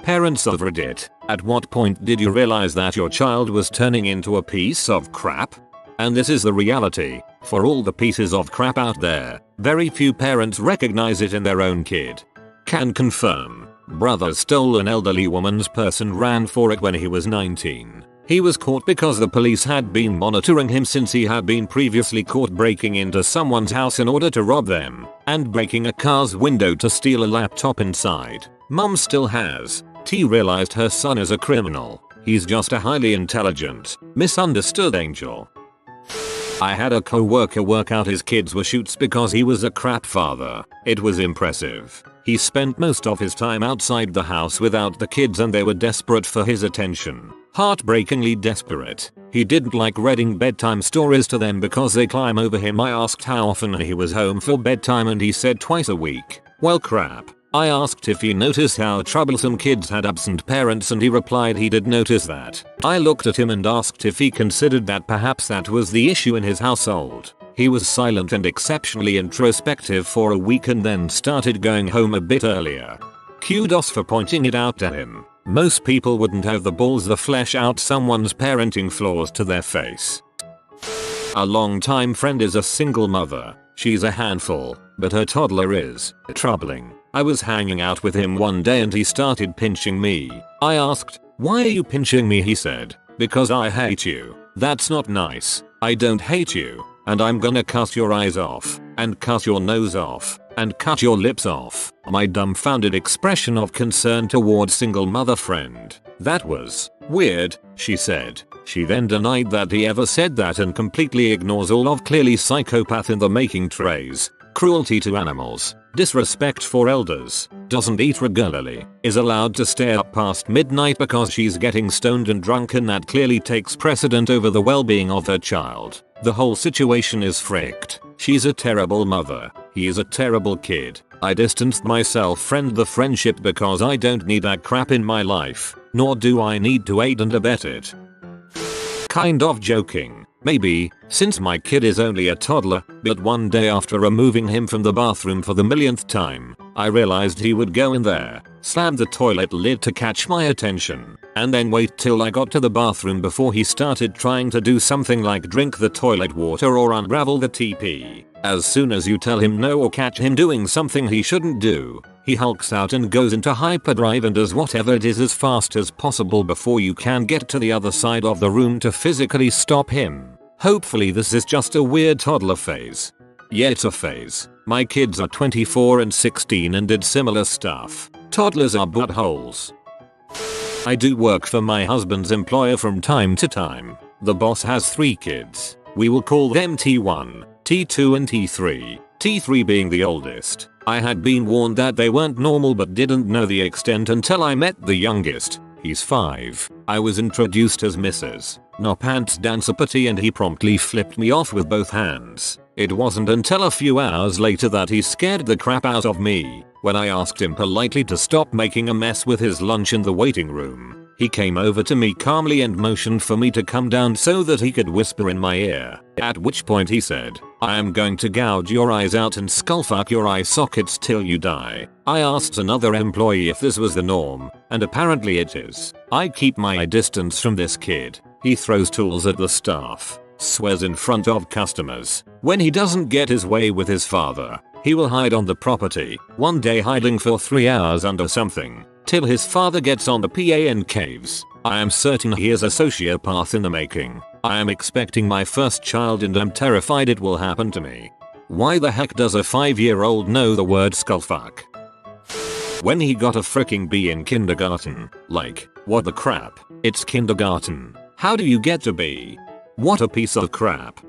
Parents of Reddit, at what point did you realize that your child was turning into a piece of crap? And this is the reality. For all the pieces of crap out there, very few parents recognize it in their own kid. Can confirm. Brother stole an elderly woman's purse and ran for it when he was 19. He was caught because the police had been monitoring him since he had been previously caught breaking into someone's house in order to rob them, and breaking a car's window to steal a laptop inside. Mum still has. T realized her son is a criminal. He's just a highly intelligent, misunderstood angel. I had a co-worker work out his kids were shoots because he was a crap father. It was impressive. He spent most of his time outside the house without the kids and they were desperate for his attention. Heartbreakingly desperate. He didn't like reading bedtime stories to them because they climb over him. I asked how often he was home for bedtime and he said twice a week. Well crap. I asked if he noticed how troublesome kids had absent parents and he replied he did notice that. I looked at him and asked if he considered that perhaps that was the issue in his household. He was silent and exceptionally introspective for a week and then started going home a bit earlier. Kudos for pointing it out to him. Most people wouldn't have the balls to flesh out someone's parenting flaws to their face. A longtime friend is a single mother. She's a handful, but her toddler is troubling. I was hanging out with him one day and he started pinching me. I asked, "Why are you pinching me?" He said, "Because I hate you." That's not nice. I don't hate you. And I'm gonna cut your eyes off, and cut your nose off, and cut your lips off. My dumbfounded expression of concern towards single mother friend. That was weird, she said. She then denied that he ever said that and completely ignores all of clearly psychopath in the making trays. Cruelty to animals, disrespect for elders, doesn't eat regularly, is allowed to stay up past midnight because she's getting stoned and drunk and that clearly takes precedent over the well-being of her child. The whole situation is fricked. She's a terrible mother. He is a terrible kid. I distanced myself from the friendship because I don't need that crap in my life, nor do I need to aid and abet it. Kind of joking. Maybe, since my kid is only a toddler, but one day after removing him from the bathroom for the millionth time, I realized he would go in there, slam the toilet lid to catch my attention, and then wait till I got to the bathroom before he started trying to do something like drink the toilet water or unravel the TP. As soon as you tell him no or catch him doing something he shouldn't do, he hulks out and goes into hyperdrive and does whatever it is as fast as possible before you can get to the other side of the room to physically stop him. Hopefully this is just a weird toddler phase. Yeah, it's a phase. My kids are 24 and 16 and did similar stuff. Toddlers are buttholes. I do work for my husband's employer from time to time. The boss has 3 kids. We will call them T1, T2 and T3. T3 being the oldest. I had been warned that they weren't normal but didn't know the extent until I met the youngest. He's 5. I was introduced as Mrs. No Pants Dancer Patty and he promptly flipped me off with both hands. It wasn't until a few hours later that he scared the crap out of me. When I asked him politely to stop making a mess with his lunch in the waiting room, he came over to me calmly and motioned for me to come down so that he could whisper in my ear. At which point he said, "I am going to gouge your eyes out and skullfuck your eye sockets till you die." I asked another employee if this was the norm, and apparently it is. I keep my distance from this kid. He throws tools at the staff, swears in front of customers. When he doesn't get his way with his father, he will hide on the property, one day hiding for 3 hours under something, till his father gets on the PA and caves. I am certain he is a sociopath in the making. I am expecting my first child and I'm terrified it will happen to me. Why the heck does a 5-year-old know the word skullfuck? When he got a freaking B in kindergarten. Like, what the crap? It's kindergarten. How do you get to B? What a piece of crap.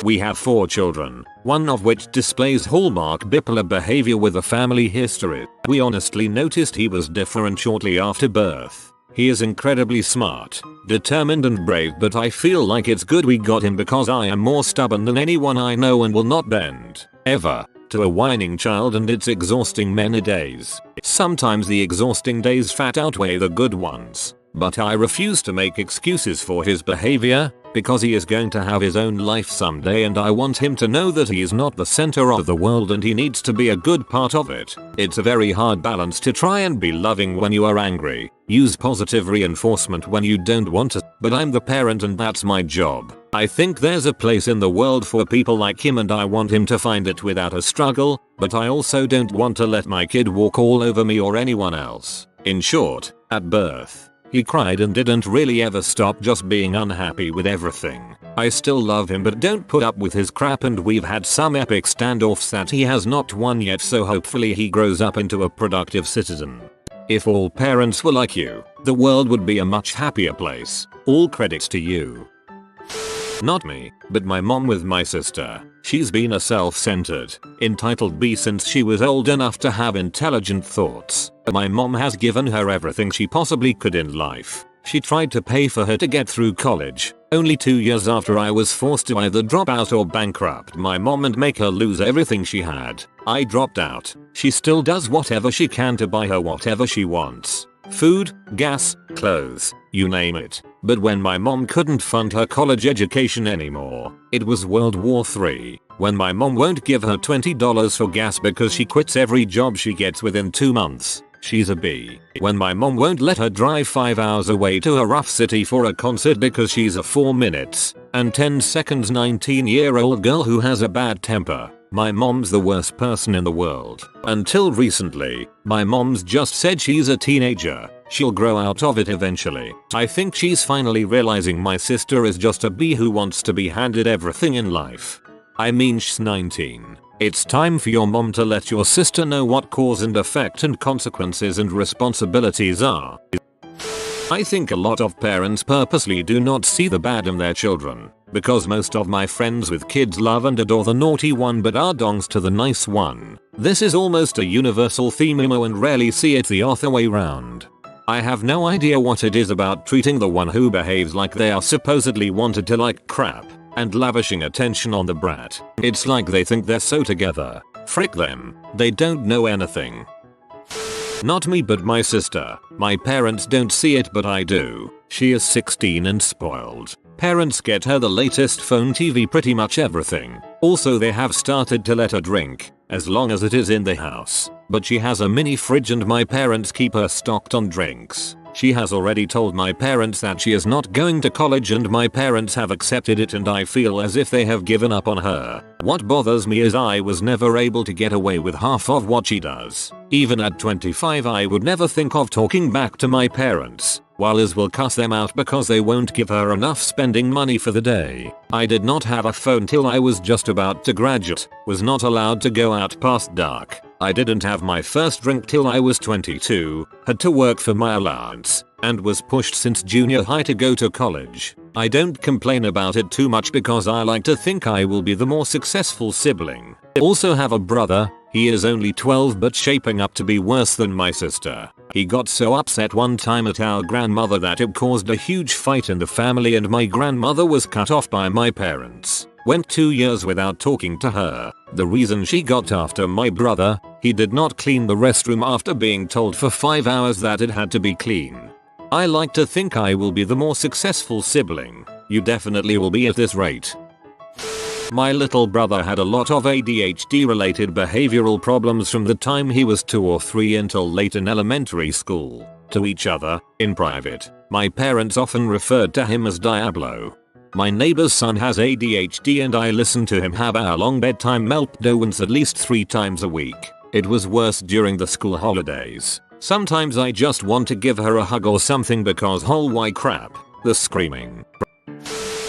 We have 4 children, one of which displays hallmark bipolar behavior with a family history. We honestly noticed he was different shortly after birth. He is incredibly smart, determined and brave, but I feel like it's good we got him because I am more stubborn than anyone I know and will not bend, ever, to a whining child, and it's exhausting many days. Sometimes the exhausting days fat outweigh the good ones. but I refuse to make excuses for his behavior, because he is going to have his own life someday and I want him to know that he is not the center of the world and he needs to be a good part of it. It's a very hard balance to try and be loving when you are angry, use positive reinforcement when you don't want to, but I'm the parent and that's my job. I think there's a place in the world for people like him and I want him to find it without a struggle, but I also don't want to let my kid walk all over me or anyone else. In short, at birth, he cried and didn't really ever stop just being unhappy with everything. I still love him but don't put up with his crap and we've had some epic standoffs that he has not won yet, so hopefully he grows up into a productive citizen. If all parents were like you, the world would be a much happier place. All credits to you. Not me, but my mom with my sister. She's been a self-centered, entitled bee since she was old enough to have intelligent thoughts. My mom has given her everything she possibly could in life. She tried to pay for her to get through college. Only 2 years after I was forced to either drop out or bankrupt my mom and make her lose everything she had, I dropped out. She still does whatever she can to buy her whatever she wants. Food, gas, clothes, you name it. But when my mom couldn't fund her college education anymore, it was World War III, when my mom won't give her $20 for gas because she quits every job she gets within 2 months. She's a bee. When my mom won't let her drive 5 hours away to a rough city for a concert because she's a 4 minutes and 10 seconds 19-year-old girl who has a bad temper. My mom's the worst person in the world. Until recently, my mom's just said she's a teenager. She'll grow out of it eventually. I think she's finally realizing my sister is just a bee who wants to be handed everything in life. I mean, she's 19. It's time for your mom to let your sister know what cause and effect and consequences and responsibilities are. I think a lot of parents purposely do not see the bad in their children, because most of my friends with kids love and adore the naughty one but are dongs to the nice one. This is almost a universal theme and rarely see it the other way round. I have no idea what it is about treating the one who behaves like they are supposedly wanted to like crap and lavishing attention on the brat. It's like they think they're so together. Frick them, they don't know anything. Not me but my sister. My parents don't see it but I do. She is 16 and spoiled. Parents get her the latest phone, TV, pretty much everything. Also they have started to let her drink, as long as it is in the house. But she has a mini fridge and my parents keep her stocked on drinks. She has already told my parents that she is not going to college and my parents have accepted it and I feel as if they have given up on her. What bothers me is I was never able to get away with half of what she does. Even at 25 I would never think of talking back to my parents. While will cuss them out because they won't give her enough spending money for the day. I did not have a phone till I was just about to graduate, was not allowed to go out past dark. I didn't have my first drink till I was 22, had to work for my allowance, and was pushed since junior high to go to college. I don't complain about it too much because I like to think I will be the more successful sibling. Also have a brother. He is only 12 but shaping up to be worse than my sister. He got so upset one time at our grandmother that it caused a huge fight in the family and my grandmother was cut off by my parents. Went 2 years without talking to her. The reason she got after my brother, he did not clean the restroom after being told for 5 hours that it had to be clean. I like to think I will be the more successful sibling. You definitely will be at this rate. My little brother had a lot of ADHD related behavioral problems from the time he was 2 or 3 until late in elementary school. To each other, in private, my parents often referred to him as Diablo. My neighbor's son has ADHD and I listen to him have hour-long bedtime meltdowns at least 3 times a week. It was worse during the school holidays. Sometimes I just want to give her a hug or something because holy crap, the screaming.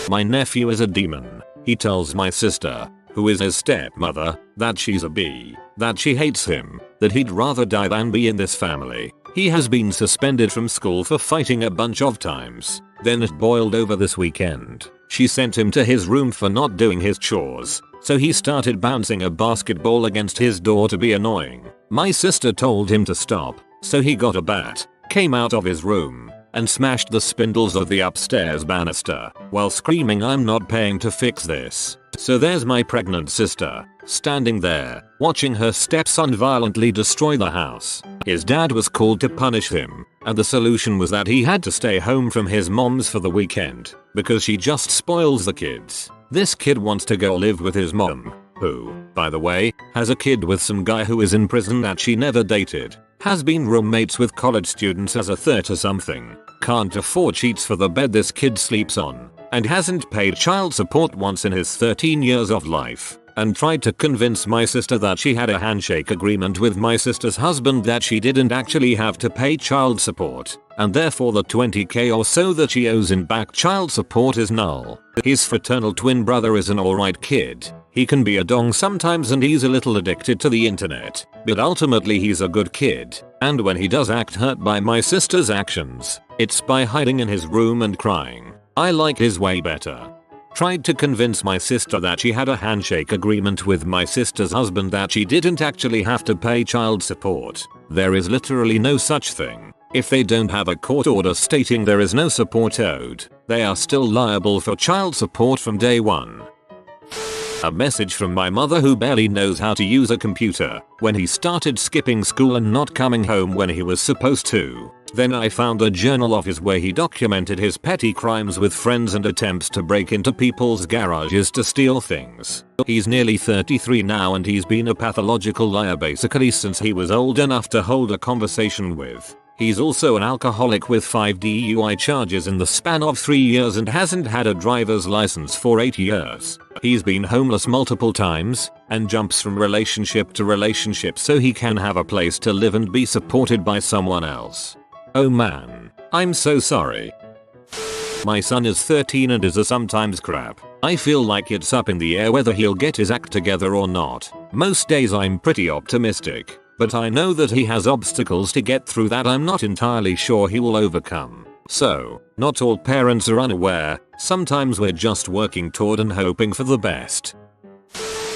My nephew is a demon. He tells my sister, who is his stepmother, that she's a bee, that she hates him, that he'd rather die than be in this family. He has been suspended from school for fighting a bunch of times. Then it boiled over this weekend. She sent him to his room for not doing his chores, so he started bouncing a basketball against his door to be annoying. My sister told him to stop, so he got a bat, came out of his room, and smashed the spindles of the upstairs banister while screaming, "I'm not paying to fix this." So there's my pregnant sister, standing there, watching her stepson violently destroy the house. His dad was called to punish him, and the solution was that he had to stay home from his mom's for the weekend, because she just spoils the kids. This kid wants to go live with his mom, who, by the way, has a kid with some guy who is in prison that she never dated, has been roommates with college students as a 30-something, can't afford sheets for the bed this kid sleeps on, and hasn't paid child support once in his 13 years of life, and tried to convince my sister that she had a handshake agreement with my sister's husband that she didn't actually have to pay child support, and therefore the $20,000 or so that she owes in back child support is null. His fraternal twin brother is an alright kid. He can be a dong sometimes and he's a little addicted to the internet, but ultimately he's a good kid, and when he does act hurt by my sister's actions, it's by hiding in his room and crying. I like his way better. Tried to convince my sister that she had a handshake agreement with my sister's husband that she didn't actually have to pay child support. There is literally no such thing. If they don't have a court order stating there is no support owed, they are still liable for child support from day one. A message from my mother who barely knows how to use a computer when he started skipping school and not coming home when he was supposed to. Then I found a journal of his where he documented his petty crimes with friends and attempts to break into people's garages to steal things. He's nearly 33 now and he's been a pathological liar basically since he was old enough to hold a conversation with. He's also an alcoholic with 5 DUI charges in the span of 3 years and hasn't had a driver's license for 8 years. He's been homeless multiple times and jumps from relationship to relationship so he can have a place to live and be supported by someone else. Oh man, I'm so sorry. My son is 13 and is a sometimes crap. I feel like it's up in the air whether he'll get his act together or not. Most days I'm pretty optimistic, but I know that he has obstacles to get through that I'm not entirely sure he will overcome. So, not all parents are unaware, sometimes we're just working toward and hoping for the best.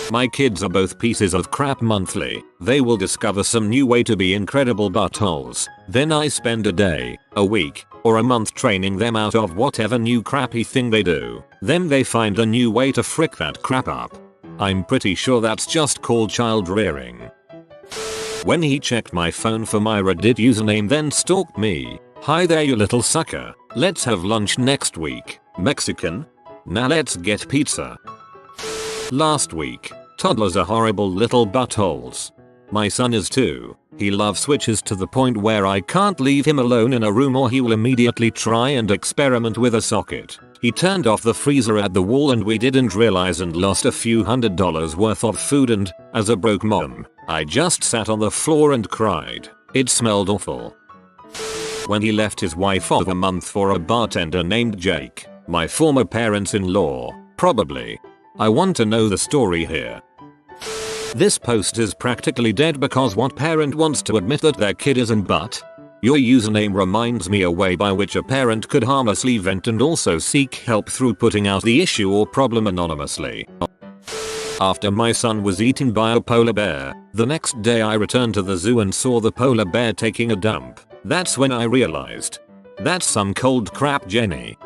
My kids are both pieces of crap monthly. They will discover some new way to be incredible buttholes. Then I spend a day, a week, or a month training them out of whatever new crappy thing they do. Then they find a new way to frick that crap up. I'm pretty sure that's just called child rearing. When he checked my phone for my Reddit username then stalked me. "Hi there you little sucker. Let's have lunch next week. Mexican? Now let's get pizza." Last week, toddlers are horrible little buttholes. My son is 2. He love switches to the point where I can't leave him alone in a room or he will immediately try and experiment with a socket. He turned off the freezer at the wall and we didn't realize and lost a few $100 worth of food and, as a broke mom, I just sat on the floor and cried. It smelled awful. When he left his wife of a month for a bartender named Jake, my former parents-in-law, probably. I want to know the story here. This post is practically dead because what parent wants to admit that their kid is an butt? Your username reminds me a way by which a parent could harmlessly vent and also seek help through putting out the issue or problem anonymously. After my son was eaten by a polar bear, the next day I returned to the zoo and saw the polar bear taking a dump. That's when I realized. That's some cold crap, Jenny.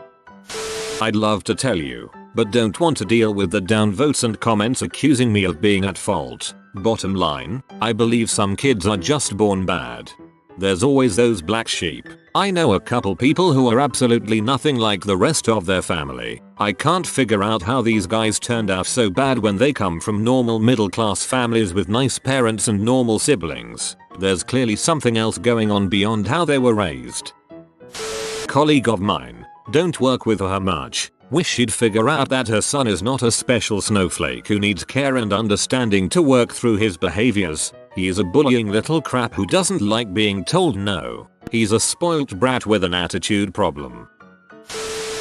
I'd love to tell you, but don't want to deal with the downvotes and comments accusing me of being at fault. Bottom line, I believe some kids are just born bad. There's always those black sheep. I know a couple people who are absolutely nothing like the rest of their family. I can't figure out how these guys turned out so bad when they come from normal middle class families with nice parents and normal siblings. There's clearly something else going on beyond how they were raised. Colleague of mine, don't work with her much. Wish she'd figure out that her son is not a special snowflake who needs care and understanding to work through his behaviors. He is a bullying little crap who doesn't like being told no. He's a spoilt brat with an attitude problem.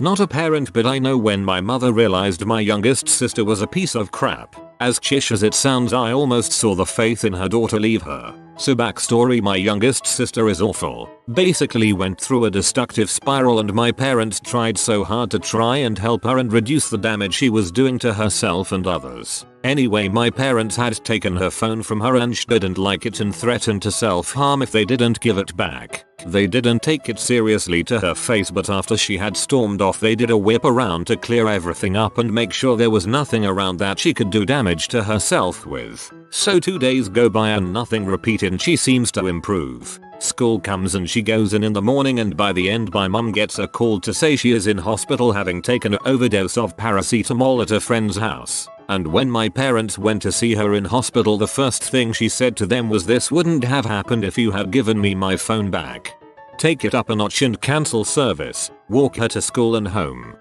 Not a parent, but I know when my mother realized my youngest sister was a piece of crap. As chish as it sounds, I almost saw the faith in her daughter leave her. So backstory, my youngest sister is awful. Basically went through a destructive spiral and my parents tried so hard to try and help her and reduce the damage she was doing to herself and others. Anyway, my parents had taken her phone from her and she didn't like it and threatened to self-harm if they didn't give it back. They didn't take it seriously to her face, but after she had stormed off they did a whip around to clear everything up and make sure there was nothing around that she could do damage to herself with. So 2 days go by and nothing repeated and she seems to improve. School comes and she goes in the morning, and by the end my mum gets a call to say she is in hospital having taken an overdose of paracetamol at a friend's house. And when my parents went to see her in hospital, the first thing she said to them was, "This wouldn't have happened if you had given me my phone back." Take it up a notch and cancel service, walk her to school and home.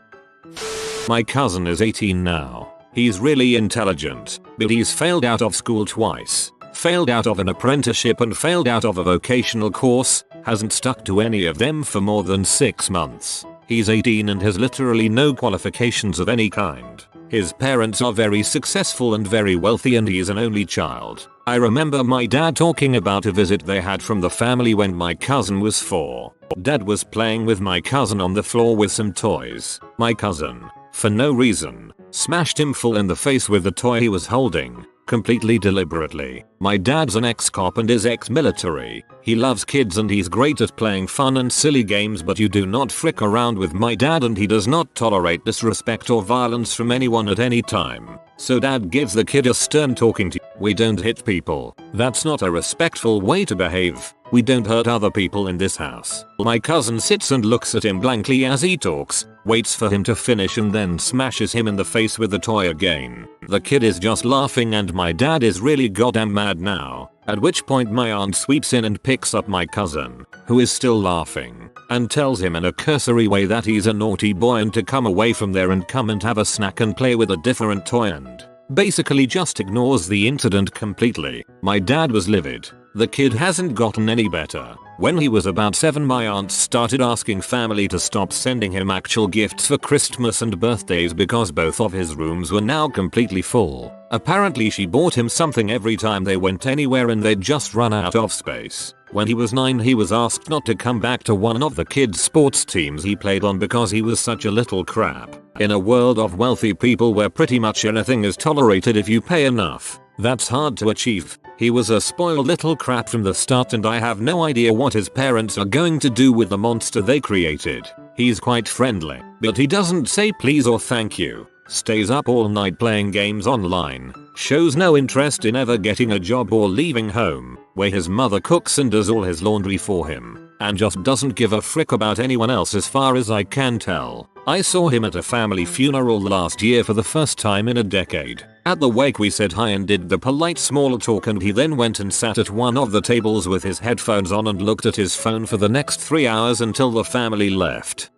My cousin is 18 now. He's really intelligent, but he's failed out of school twice. Failed out of an apprenticeship and failed out of a vocational course, hasn't stuck to any of them for more than 6 months. He's 18 and has literally no qualifications of any kind. His parents are very successful and very wealthy and he's an only child. I remember my dad talking about a visit they had from the family when my cousin was 4. Dad was playing with my cousin on the floor with some toys. My cousin, for no reason, smashed him full in the face with the toy he was holding. Completely deliberately. My dad's an ex-cop and is ex-military. He loves kids and he's great at playing fun and silly games, but you do not frick around with my dad and he does not tolerate disrespect or violence from anyone at any time. So dad gives the kid a stern talking to. We don't hit people. That's not a respectful way to behave. We don't hurt other people in this house. My cousin sits and looks at him blankly as he talks, waits for him to finish and then smashes him in the face with the toy again. The kid is just laughing and my dad is really goddamn mad now. At which point my aunt sweeps in and picks up my cousin, who is still laughing, and tells him in a cursory way that he's a naughty boy and to come away from there and come and have a snack and play with a different toy, and basically just ignores the incident completely. My dad was livid. The kid hasn't gotten any better. When he was about 7, my aunt started asking family to stop sending him actual gifts for Christmas and birthdays because both of his rooms were now completely full. Apparently she bought him something every time they went anywhere and they'd just run out of space. When he was 9, he was asked not to come back to one of the kids' sports teams he played on because he was such a little crap. In a world of wealthy people where pretty much anything is tolerated if you pay enough, that's hard to achieve. He was a spoiled little crap from the start and I have no idea what his parents are going to do with the monster they created. He's quite friendly, but he doesn't say please or thank you. Stays up all night playing games online. Shows no interest in ever getting a job or leaving home, where his mother cooks and does all his laundry for him. And just doesn't give a frick about anyone else as far as I can tell. I saw him at a family funeral last year for the first time in a decade. At the wake we said hi and did the polite small talk and he then went and sat at one of the tables with his headphones on and looked at his phone for the next 3 hours until the family left.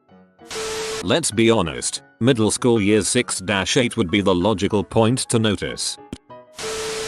Let's be honest, middle school years 6-8 would be the logical point to notice.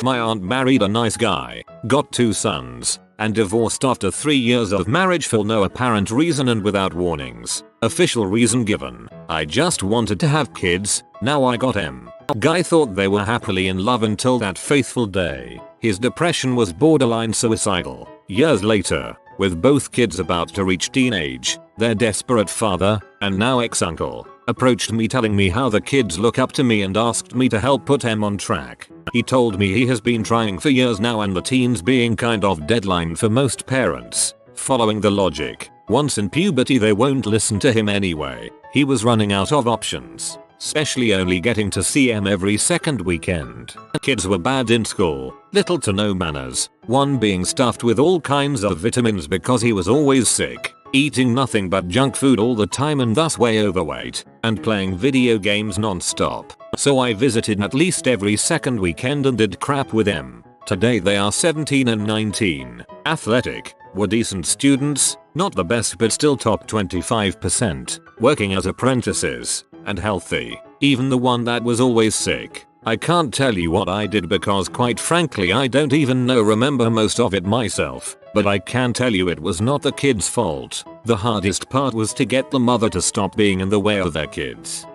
My aunt married a nice guy, got 2 sons, and divorced after 3 years of marriage for no apparent reason and without warnings. Official reason given: I just wanted to have kids, now I got them. Guy thought they were happily in love until that fateful day. His depression was borderline suicidal. Years later, with both kids about to reach teenage, their desperate father, and now ex-uncle, approached me telling me how the kids look up to me and asked me to help put him on track. He told me he has been trying for years now and the teens being kind of deadline for most parents. Following the logic, once in puberty they won't listen to him anyway. He was running out of options, especially only getting to see him every second weekend. Kids were bad in school, little to no manners, one being stuffed with all kinds of vitamins because he was always sick, eating nothing but junk food all the time and thus way overweight, and playing video games non-stop. So I visited at least every second weekend and did crap with him. Today they are 17 and 19, athletic, were decent students, not the best but still top 25%, working as apprentices, and healthy. Even the one that was always sick. I can't tell you what I did because quite frankly I don't even remember most of it myself, but I can tell you it was not the kids' fault. The hardest part was to get the mother to stop being in the way of their kids.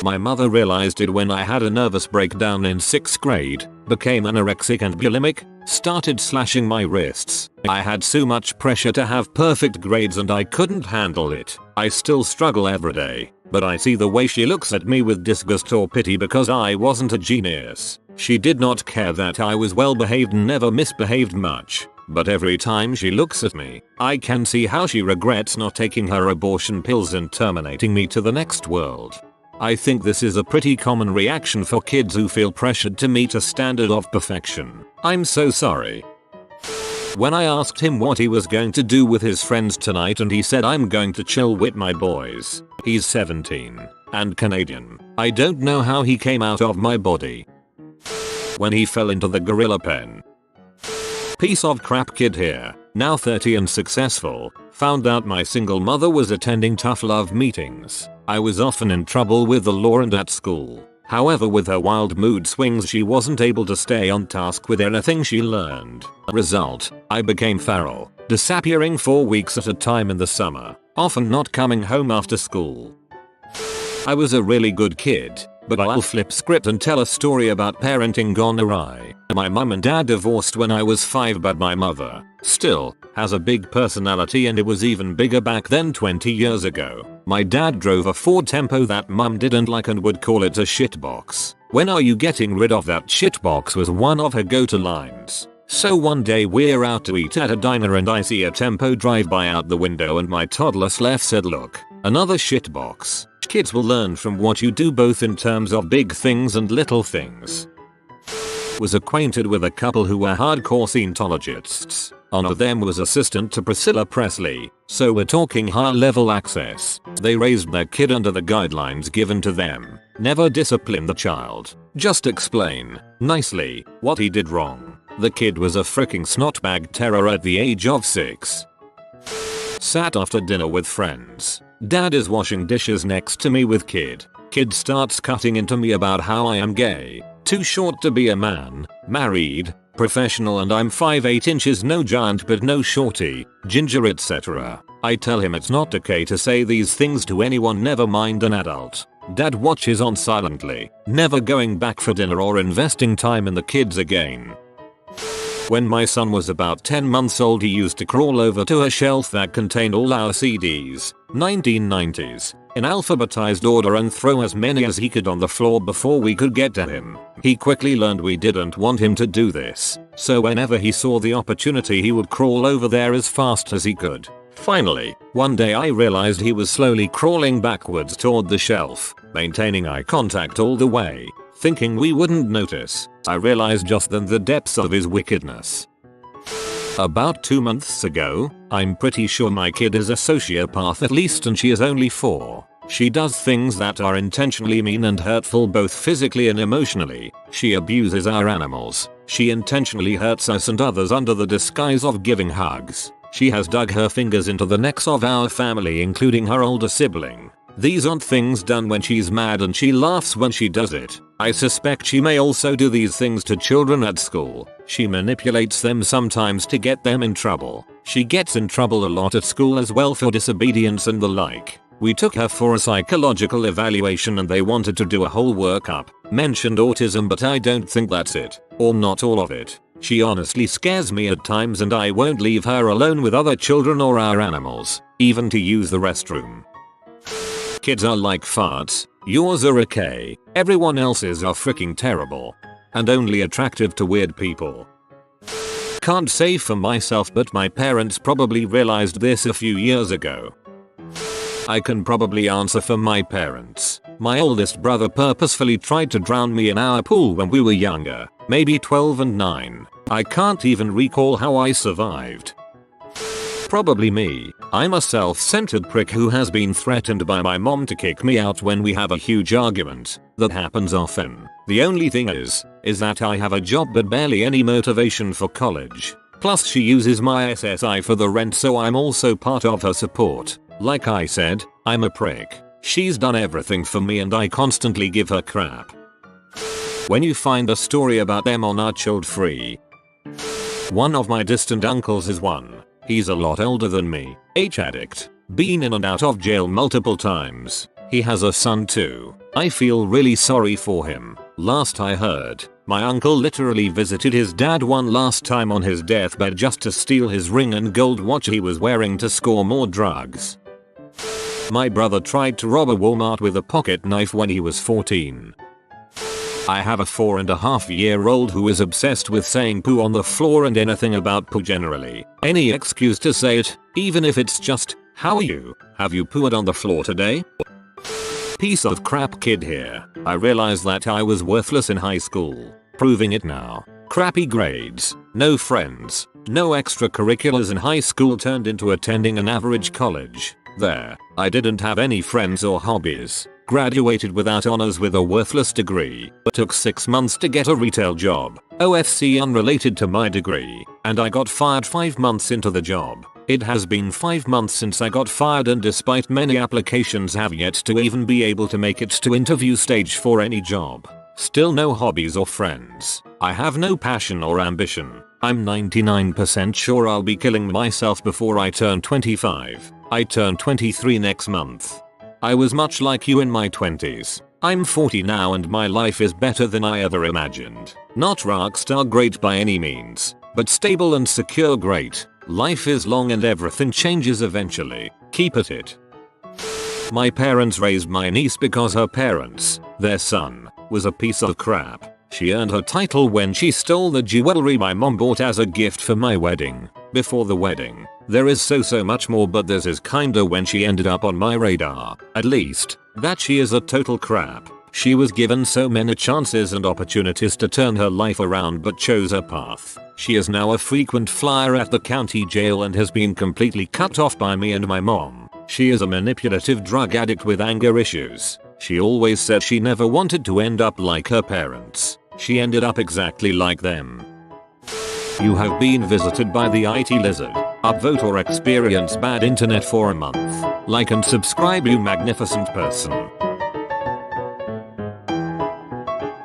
My mother realized it when I had a nervous breakdown in 6th grade, became anorexic and bulimic, Started slashing my wrists. I had so much pressure to have perfect grades and I couldn't handle it. I still struggle every day, but I see the way she looks at me with disgust or pity because I wasn't a genius. She did not care that I was well behaved and never misbehaved much. But every time she looks at me, I can see how she regrets not taking her abortion pills and terminating me to the next world. I think this is a pretty common reaction for kids who feel pressured to meet a standard of perfection. I'm so sorry. When I asked him what he was going to do with his friends tonight and he said I'm going to chill with my boys. He's 17 and Canadian. I don't know how he came out of my body. When he fell into the gorilla pen. Piece of crap kid here, now 30 and successful, found out my single mother was attending tough love meetings. I was often in trouble with the law and at school. However, with her wild mood swings she wasn't able to stay on task with anything she learned. Result, I became feral, disappearing for weeks at a time in the summer, often not coming home after school. I was a really good kid, but I'll flip script and tell a story about parenting gone awry. My mum and dad divorced when I was 5, but my mother, still, has a big personality and it was even bigger back then 20 years ago. My dad drove a Ford Tempo that mum didn't like and would call it a shitbox. "When are you getting rid of that shitbox?" was one of her go-to lines. So one day we're out to eat at a diner and I see a Tempo drive by out the window and my toddler Slef said, "Look, another shitbox." Kids will learn from what you do both in terms of big things and little things. Was acquainted with a couple who were hardcore Scientologists. One of them was assistant to Priscilla Presley, so we're talking high level access. They raised their kid under the guidelines given to them. Never discipline the child. Just explain, nicely, what he did wrong. The kid was a freaking snotbag terror at the age of 6. Sat after dinner with friends. Dad is washing dishes next to me with kid. Kid starts cutting into me about how I am gay, too short to be a man, married, professional, and I'm 5'8 inches, no giant but no shorty, ginger, etc. I tell him it's not okay to say these things to anyone, never mind an adult. Dad watches on silently, never going back for dinner or investing time in the kids again. When my son was about 10 months old he used to crawl over to a shelf that contained all our CDs, 1990s, in alphabetized order and throw as many as he could on the floor before we could get to him. He quickly learned we didn't want him to do this, so whenever he saw the opportunity he would crawl over there as fast as he could. Finally, one day I realized he was slowly crawling backwards toward the shelf, maintaining eye contact all the way. Thinking we wouldn't notice, I realized just then the depths of his wickedness. About 2 months ago, I'm pretty sure my kid is a sociopath at least, and she is only 4. She does things that are intentionally mean and hurtful both physically and emotionally. She abuses our animals. She intentionally hurts us and others under the disguise of giving hugs. She has dug her fingers into the necks of our family, including her older sibling. These aren't things done when she's mad, and she laughs when she does it. I suspect she may also do these things to children at school. She manipulates them sometimes to get them in trouble. She gets in trouble a lot at school as well for disobedience and the like. We took her for a psychological evaluation and they wanted to do a whole workup. Mentioned autism, but I don't think that's it, or not all of it. She honestly scares me at times and I won't leave her alone with other children or our animals, even to use the restroom. Kids are like farts. Yours are okay, everyone else's are freaking terrible. And only attractive to weird people. Can't say for myself, but my parents probably realized this a few years ago. I can probably answer for my parents. My oldest brother purposefully tried to drown me in our pool when we were younger, maybe 12 and 9. I can't even recall how I survived. Probably me. I'm a self-centered prick who has been threatened by my mom to kick me out when we have a huge argument. That happens often. The only thing is that I have a job but barely any motivation for college. Plus she uses my SSI for the rent, so I'm also part of her support. Like I said, I'm a prick. She's done everything for me and I constantly give her crap. When you find a story about them on our Child Free. One of my distant uncles is one. He's a lot older than me, addict, been in and out of jail multiple times. He has a son too. I feel really sorry for him. Last I heard, My uncle literally visited his dad one last time on his deathbed just to steal his ring and gold watch he was wearing to score more drugs. My brother tried to rob a Walmart with a pocket knife when he was 14. I have a 4.5-year-old who is obsessed with saying poo on the floor and anything about poo generally. Any excuse to say it, even if it's just, how are you? Have you pooed on the floor today? Piece of crap kid here. I realized that I was worthless in high school. Proving it now. Crappy grades, no friends, no extracurriculars in high school turned into attending an average college. There, I didn't have any friends or hobbies. Graduated without honors with a worthless degree. Took 6 months to get a retail job. OFC unrelated to my degree. And I got fired 5 months into the job. It has been 5 months since I got fired, and despite many applications have yet to even be able to make it to interview stage for any job. Still no hobbies or friends. I have no passion or ambition. I'm 99% sure I'll be killing myself before I turn 25. I turn 23 next month. I was much like you in my 20s. I'm 40 now and my life is better than I ever imagined. Not rockstar great by any means, but stable and secure great. Life is long and everything changes eventually. Keep at it. My parents raised my niece because her parents, their son, was a piece of crap. She earned her title when she stole the jewelry my mom bought as a gift for my wedding. Before the wedding, there is so much more, but this is kinda when she ended up on my radar. At least, that she is a total crap. She was given so many chances and opportunities to turn her life around but chose her path. She is now a frequent flyer at the county jail and has been completely cut off by me and my mom. She is a manipulative drug addict with anger issues. She always said she never wanted to end up like her parents. She ended up exactly like them. You have been visited by the IT lizard. Upvote or experience bad internet for a month. Like and subscribe, you magnificent person.